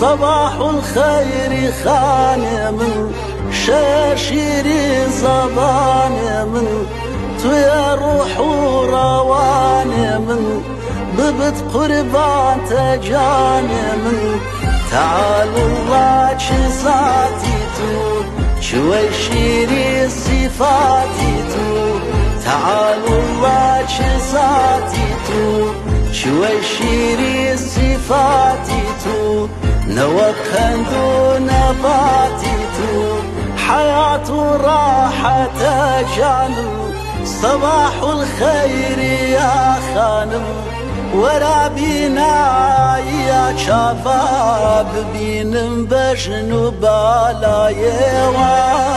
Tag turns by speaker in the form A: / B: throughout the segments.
A: صباح الخير خانم شاشيري زبانم تو يا روح وروانم ببت قربان تجانم تعالوا الله شزاتي تو شوي شيري صفاتي تو تعالوا الله شزاتي تو شوي شيري صفاتي تو نوكندو نباتي تو حياة راحة جانم صباح الخير يا خانم ورا بينا يا شفاب بينم بجنو بالا يواه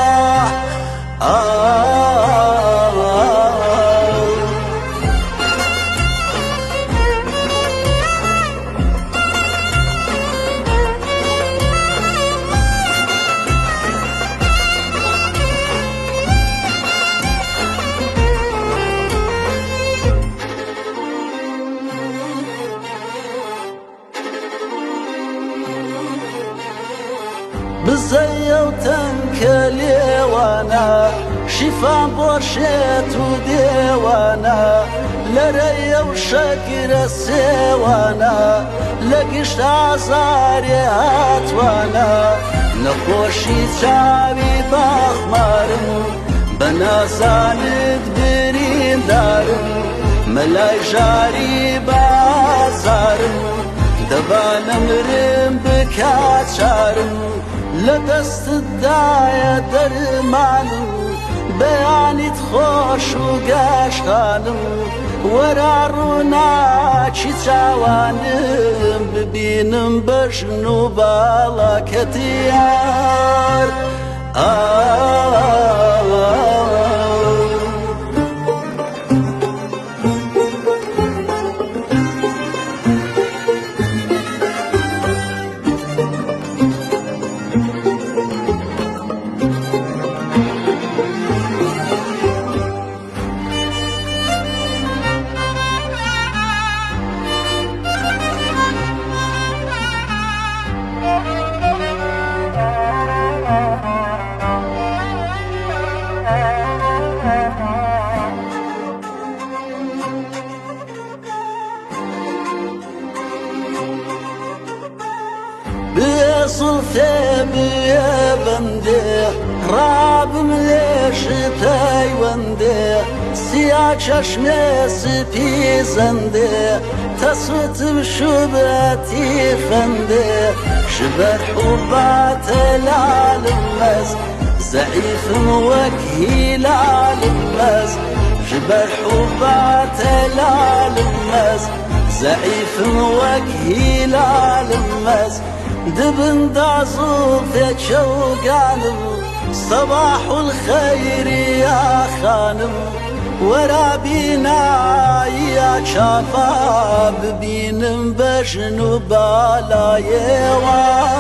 A: بزيو تنكلي وانا شفا بورشيت وديوانا لري وشكر السيوانا لقشت عزاري هاتوانا نخوشي شعبي باخمارم بنازاند برين دارم ملاي جاري بازارم دبانم رم بكاتشارم لدست الداية درمانم بياني تخوش وقاشتانم ورا روناچی چاوانم ببینم بجنو بالا کتیار بصلثة بيبنده رابم ليش تايونده سيا چشمه سپیزنده تصوت بشبهتي فنده شبر حبات العالمز زعيف وكهيل عالمز شبر حبات العالمز زعيف وكهيل عالمز دبن دازو في شوقانم صباح الخير يا خانم ورا بينا يا شفاب بينم بجنو بالا يواه